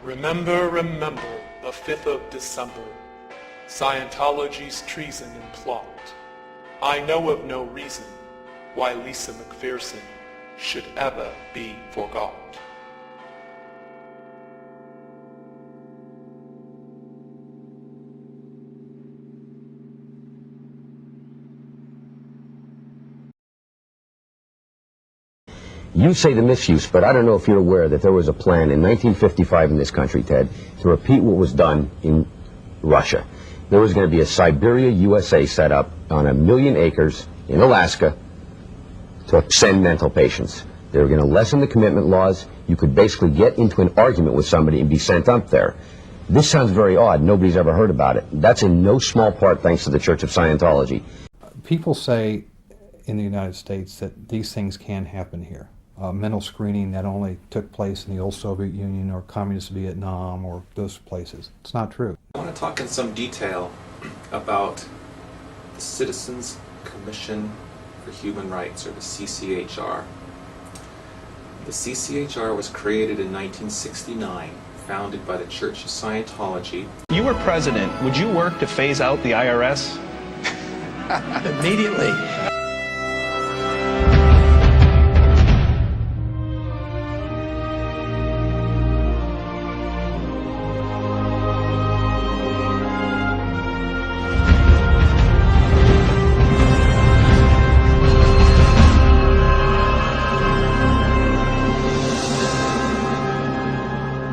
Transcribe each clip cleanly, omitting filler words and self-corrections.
Remember, remember, the 5th of December, Scientology's treason and plot. I know of no reason why Lisa McPherson should ever be forgot. You say the misuse, but I don't know if you're aware that there was a plan in 1955 in this country, Ted, to repeat what was done in Russia. There was going to be a Siberia, USA set up on 1 million acres in Alaska to send mental patients. They were going to lessen the commitment laws. You could basically get into an argument with somebody and be sent up there. This sounds very odd. Nobody's ever heard about it. That's in no small part thanks to the Church of Scientology. People say in the United States that these things can happen here. Mental screening that only took place in the old Soviet Union or communist Vietnam or those places. It's not true. I want to talk in some detail about the Citizens Commission for Human Rights, or the CCHR. The CCHR was created in 1969, founded by the Church of Scientology. If you were president, would you work to phase out the IRS? Immediately.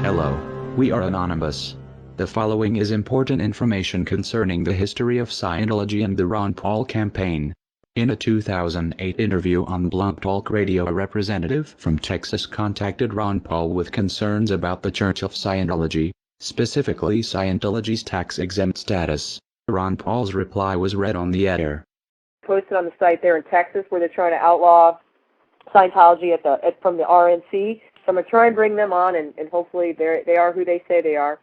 Hello, we are anonymous. The following is important information concerning the history of Scientology and the Ron Paul campaign. In a 2008 interview on Blunt Talk Radio, a representative from Texas contacted Ron Paul with concerns about the Church of Scientology, specifically Scientology's tax-exempt status. Ron Paul's reply was read on the air. Posted on the site there in Texas where they're trying to outlaw Scientology from the RNC. So I'm going to try and bring them on, and hopefully they are who they say they are.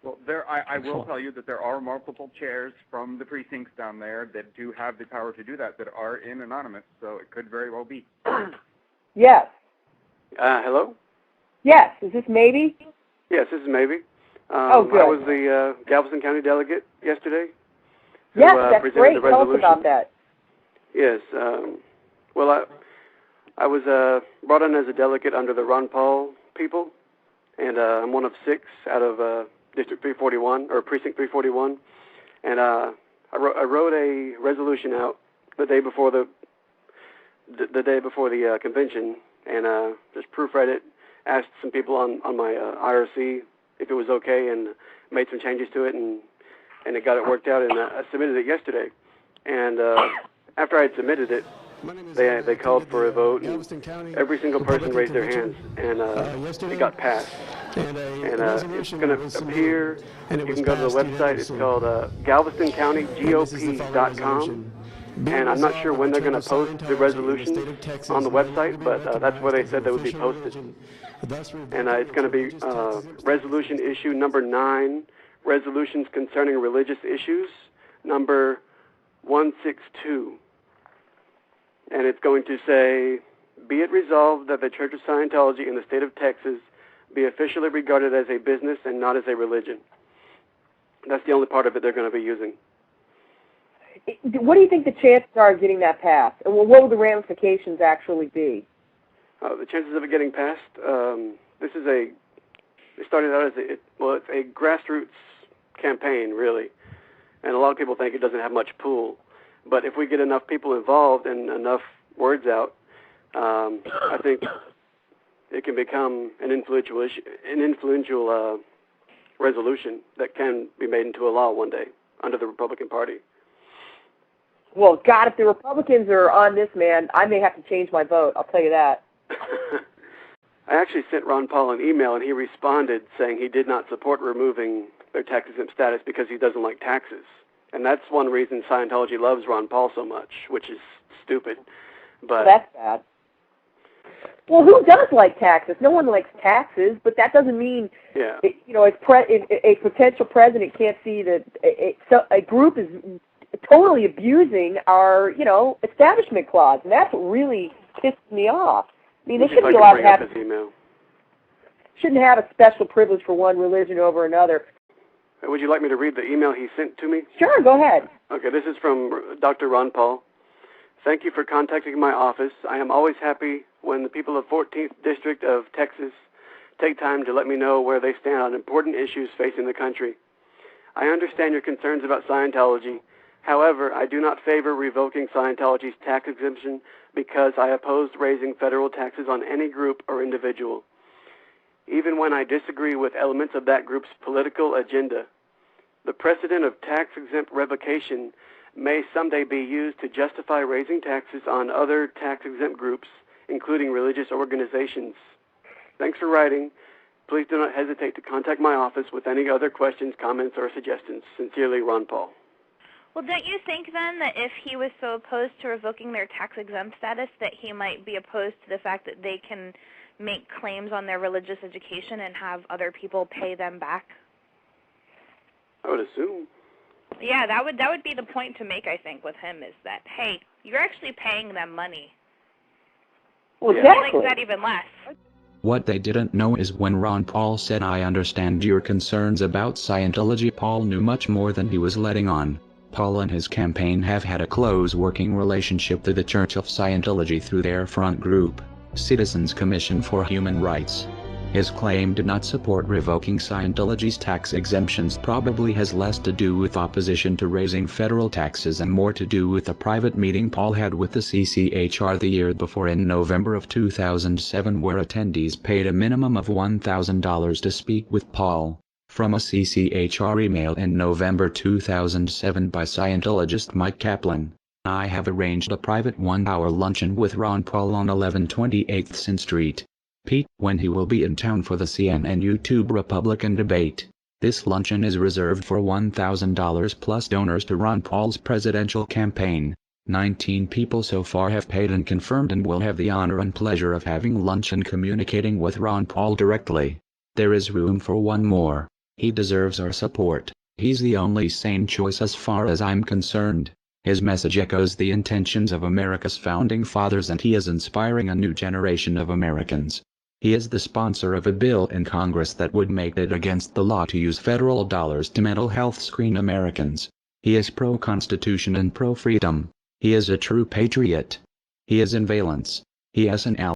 Well, I will tell you that there are multiple chairs from the precincts down there that do have the power to do that are in anonymous, so it could very well be. Yes. Hello? Yes. Is this Maybe? Yes, this is Maybe. Oh, good. I was the Galveston County delegate yesterday. Yes, that's great. Tell us about that. Yes. Well, I was brought in as a delegate under the Ron Paul people, and I'm one of 6 out of District 341, or Precinct 341, and I wrote a resolution out the day before the convention, and just proofread it, asked some people on my IRC if it was okay, and made some changes to it, and it got it worked out, and I submitted it yesterday. And after I had submitted it, they called for a vote, and every single person raised their hands, and it got passed. And it's going to appear, you can go to the website, it's called GalvestonCountyGOP.com, and I'm not sure when they're going to post the resolution on the website, but that's where they said they would be posted. And it's going to be resolution issue number 9, resolutions concerning religious issues, number 162. And it's going to say, be it resolved that the Church of Scientology in the state of Texas be officially regarded as a business and not as a religion. That's the only part of it they're going to be using. What do you think the chances are of getting that passed? And what will the ramifications actually be? The chances of it getting passed, it started out as it's a grassroots campaign, really. And a lot of people think it doesn't have much pull. But if we get enough people involved and enough words out, I think it can become an influential resolution that can be made into a law one day under the Republican Party. Well, God, if the Republicans are on this, man, I may have to change my vote. I'll tell you that. I actually sent Ron Paul an email, and he responded saying he did not support removing their tax-exempt status because he doesn't like taxes. And that's one reason Scientology loves Ron Paul so much, which is stupid. But that's bad. Well, who does like taxes? No one likes taxes, but that doesn't mean, a potential president can't see that a group is totally abusing our, establishment clause, and that's what really pisses me off. I mean, they shouldn't be allowed to have. shouldn't have a special privilege for one religion over another. Would you like me to read the email he sent to me? Sure, go ahead. Okay, this is from Dr. Ron Paul. Thank you for contacting my office. I am always happy when the people of 14th District of Texas take time to let me know where they stand on important issues facing the country. I understand your concerns about Scientology. However, I do not favor revoking Scientology's tax exemption because I oppose raising federal taxes on any group or individual, even when I disagree with elements of that group's political agenda. The precedent of tax-exempt revocation may someday be used to justify raising taxes on other tax-exempt groups, including religious organizations. Thanks for writing. Please do not hesitate to contact my office with any other questions, comments, or suggestions. Sincerely, Ron Paul. Well, don't you think then that if he was so opposed to revoking their tax-exempt status that he might be opposed to the fact that they can make claims on their religious education and have other people pay them back? I would assume. Yeah, that would be the point to make, I think, with him, is that, hey, you're actually paying them money. Well, exactly. He likes that even less. What they didn't know is when Ron Paul said, "I understand your concerns about Scientology," Paul knew much more than he was letting on. Paul and his campaign have had a close working relationship with the Church of Scientology through their front group, Citizens Commission for Human Rights. His claim to not support revoking Scientology's tax exemptions probably has less to do with opposition to raising federal taxes and more to do with a private meeting Paul had with the CCHR the year before in November of 2007, where attendees paid a minimum of $1,000 to speak with Paul. From a CCHR email in November 2007 by Scientologist Mike Kaplan, "I have arranged a private 1-hour luncheon with Ron Paul on 1128 Sin Street, Pete, when he will be in town for the CNN YouTube Republican debate. This luncheon is reserved for $1,000 plus donors to Ron Paul's presidential campaign. 19 people so far have paid and confirmed and will have the honor and pleasure of having lunch and communicating with Ron Paul directly. There is room for one more. He deserves our support. He's the only sane choice as far as I'm concerned." His message echoes the intentions of America's founding fathers, and he is inspiring a new generation of Americans. He is the sponsor of a bill in Congress that would make it against the law to use federal dollars to mental health screen Americans. He is pro-Constitution and pro-freedom. He is a true patriot. He is in valence. He is an ally.